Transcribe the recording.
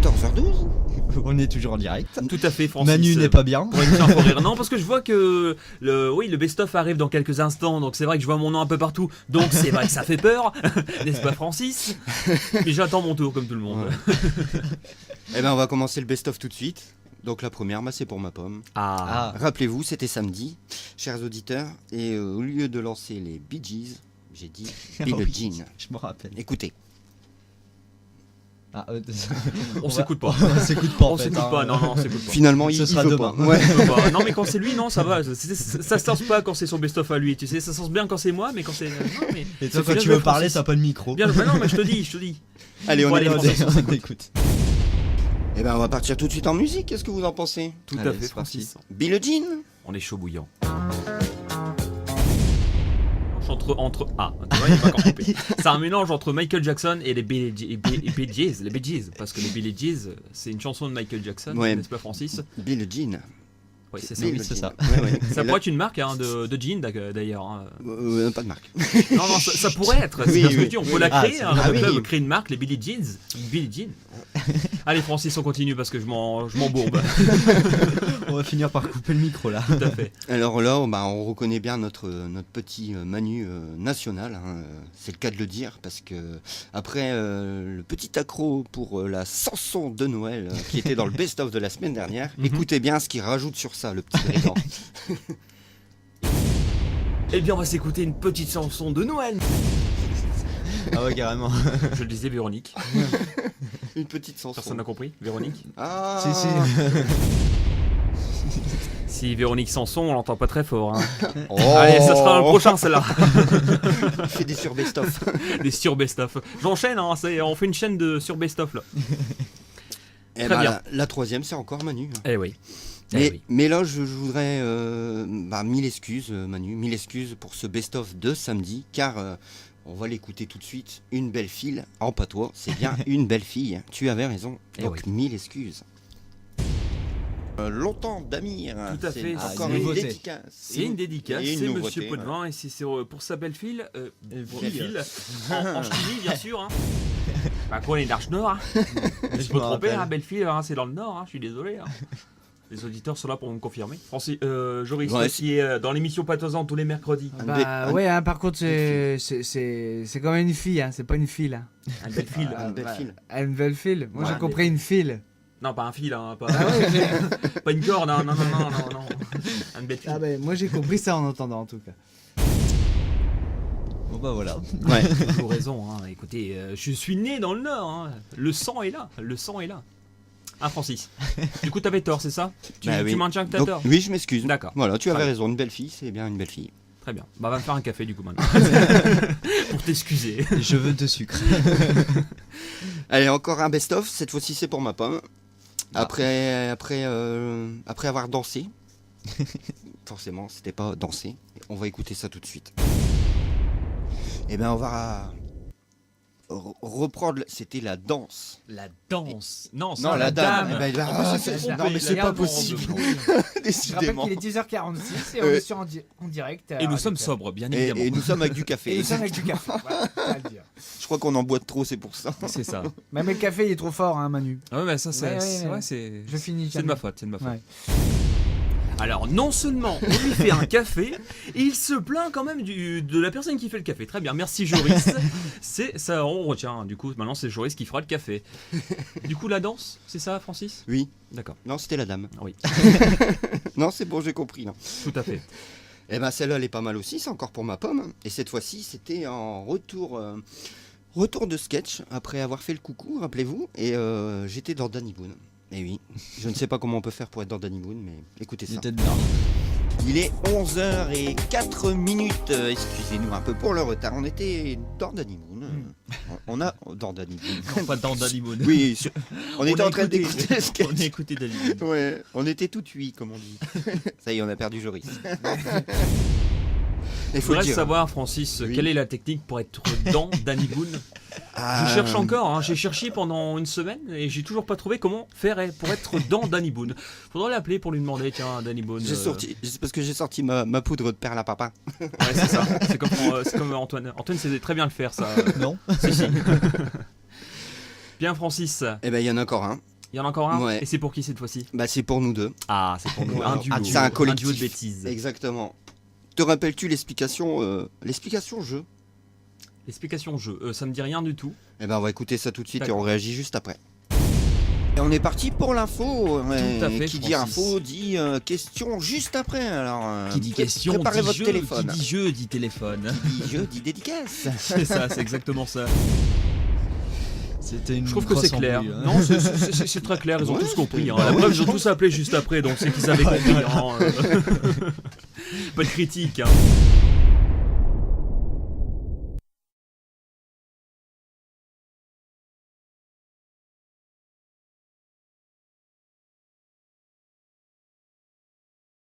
14h12. On est toujours en direct. Tout à fait, Francis. Manu n'est pas bien. Pour émission Info Rire. Non, parce que je vois que le best-of arrive dans quelques instants, donc c'est vrai que je vois mon nom un peu partout, donc c'est vrai que ça fait peur, n'est-ce pas Francis? Mais j'attends mon tour comme tout le monde. Ouais. Eh ben on va commencer le best-of tout de suite. Donc la première, c'est pour ma pomme. Ah. Rappelez-vous, c'était samedi, chers auditeurs, et au lieu de lancer les Bee Gees, j'ai dit Billie Jean. Je me rappelle. Écoutez. Ah, On s'écoute pas. On s'écoute pas. On s'écoute pas, non, s'écoute pas. Finalement, Ce il sera veut demain. pas. Ouais. On peut pas. Non, mais quand c'est lui, non, ça va. Ça se lance pas quand c'est son best-of à lui, tu sais. Ça se lance bien quand c'est moi, mais quand c'est. Non, mais... Et toi, c'est quand bien tu joué, veux parler, Francis. t'as pas de micro. Bien, non, mais je te dis. Allez, on Bon, est allez, parti. Francis. On écoute. Eh ben on va partir tout de suite en musique, qu'est-ce que vous en pensez? Tout Allez, à fait, c'est parti. Francis. Billie Jean. On est chaud bouillant. Entre ah, tu vois, il est pas encore coupé. C'est un mélange entre Michael Jackson et les Bee Gees, parce que les Bee Gees, c'est une chanson de Michael Jackson, Ouais. n'est-ce pas Francis? Billie Jean. Oui, c'est ça. Billie oui, c'est Jean. ça. Ouais, ouais. Ça Et pourrait là- être une marque hein, de jean d'ailleurs. Hein. pas de marque. Non, ça pourrait être. C'est Oui, bien ce que oui. je dis. On peut la créer. c'est Hein, bien. le Ah club oui. crée une marque, les Billie Jeans. Billie Jean. Allez, Francis, on continue parce que je m'embourbe. On va finir par couper le micro là. Tout à fait. Alors là, on reconnaît bien notre petit Manu national, hein, c'est le cas de le dire, parce que après le petit accro pour la chanson de Noël qui était dans le best-of de la semaine dernière, écoutez bien ce qu'il rajoute sur ça, le petit brigand. Eh bien, on va s'écouter une petite chanson de Noël. Ah ouais, carrément. Je le disais, Véronique. Une petite chanson. Personne n'a compris, Véronique. Ah, Si, si. Si Véronique Sanson, on l'entend pas très fort. Hein. Oh. Allez, ça sera le prochain, celle-là. Il fait des sur best-of. Des sur best-of. J'enchaîne, hein, on fait une chaîne de sur best-of là. Et Très bien. la troisième, c'est encore Manu. Hein. Eh oui. Mais là, je voudrais mille excuses, Manu, mille excuses pour ce best-of de samedi, car on va l'écouter tout de suite. Une belle fille, en patois, c'est bien une belle fille. Tu avais raison. Eh Donc, oui. mille excuses. Longtemps d'Amir. Tout à c'est fait. Encore une une nouveauté. dédicace. C'est une dédicace, et une c'est nouveauté, Monsieur Potvin et c'est pour sa belle-fille, fille. en Chili bien sûr. Hein. Bah quoi, on est d'Arche Nord. Hein. Je me me tromper, rappelle. hein, belle-fille, hein, c'est dans le Nord, hein, je suis désolé. Hein. Les auditeurs sont là pour me confirmer. Francis, Joris, Ouais, qui est dans l'émission Patoisante tous les mercredis. Un Ouais, hein, par contre, c'est quand même une fille, hein, c'est pas une fille. Hein. Une belle fille. Un belle fille. Une belle fille. Moi, Ouais, j'ai compris une fille. Non, pas un fil, hein, pas, Ah ouais, pas une corde, hein, non. Une belle fille. ah ben, moi, j'ai compris ça en entendant, en tout cas. Bon bah voilà. Ouais. Toujours raison, hein. Écoutez, je suis né dans le Nord, hein. Le sang est là. Ah, Francis. Du coup, t'avais tort, c'est ça? Tu oui. maintiens que t'as Donc, tort? oui, je m'excuse. D'accord. Voilà, tu Très avais bien. raison. Une belle fille, c'est bien une belle fille. Très bien. Bah, va me faire un café du coup maintenant. Pour t'excuser. Je veux de sucre. Allez, encore un best-of. Cette fois-ci, c'est pour ma pomme. Après avoir dansé. Forcément, c'était pas danser. On va écouter ça tout de suite. Eh ben, on va reprendre. C'était la danse. La danse. Non, c'est Non, la dame. Eh ben, Ah, ah, je me suis c'est- trompé, non, mais c'est la pas dame, possible. Je rappelle Décidément. qu'il est 10h46 et on est en direct. Et nous sommes sobres, bien Et, évidemment. et nous sommes avec du Et café. nous sommes avec du café. Voilà, faut le dire. Je crois qu'on en boit trop, c'est pour ça. C'est ça. Même le café, il est trop fort, hein, Manu. Ah ouais, mais ça, c'est. Ouais. c'est. Je finis. C'est de ma faute, c'est de ma faute. Ouais. Alors, non seulement on lui fait un café, il se plaint quand même de la personne qui fait le café. Très bien, merci Joris. C'est ça, on retient. Du coup, maintenant c'est Joris qui fera le café. Du coup, la danse, c'est ça, Francis? Oui. D'accord. Non, c'était la dame. Oui, Non, c'est bon, j'ai compris. Là. tout à fait. Eh ben, celle-là, elle est pas mal aussi. C'est encore pour ma pomme. Et cette fois-ci, c'était en retour de sketch après avoir fait le coucou, rappelez-vous. Et j'étais dans Danny Boone. Et oui, je ne sais pas comment on peut faire pour être dans Danny Boone, mais écoutez ça. J'étais dedans. Il est 11h04. Excusez-nous un peu pour le retard. On était dans Danny Boone. On a dans Danny Boone. Pas dans Danny Boone. Oui, on était a en train écouté- d'écouter le sketch. On a écouté Danny Boone. Ouais, on était tout cuit, comme on dit. Ça y est, on a perdu Joris. Il Je faut le voudrais dire. savoir, Francis, Oui. quelle est la technique pour être dans Danny Boone? Je cherche encore, hein. J'ai cherché pendant une semaine et j'ai toujours pas trouvé comment faire pour être dans Danny Boone. Faudrait l'appeler pour lui demander, tiens, Danny Boone. C'est parce que j'ai sorti ma poudre de perle à papa. Ouais, c'est ça. C'est comme Antoine. Antoine sait très bien le faire, ça. Non. Si, si. Bien, Francis. Eh ben, il y en a encore un. Il y en a encore un. Ouais. Et c'est pour qui cette fois-ci? Bah c'est pour nous deux. Ah, c'est pour nous. Voilà. Un duo. C'est un collectif. duo de bêtises. Exactement. Te rappelles-tu l'explication jeu? L'explication jeu. Ça me dit rien du tout. Eh ben on va écouter ça tout de suite et D'accord. on réagit juste après. Et on est parti pour l'info. Tout à fait, Qui dit Francis. info dit question juste après. Alors, Qui dit question, préparez dit votre jeu, téléphone. qui dit jeu, dit téléphone. Qui dit jeu dit dédicace. C'est ça, c'est exactement ça. C'était une Je trouve que c'est grosse clair. embrouille, hein. Non, c'est très clair, ils ont Ouais, tous compris. c'est- Hein. bah La ouais, preuve, ils ont je tous appelé juste après, donc c'est qu'ils avaient compris. Hein. Pas de critique. Hein.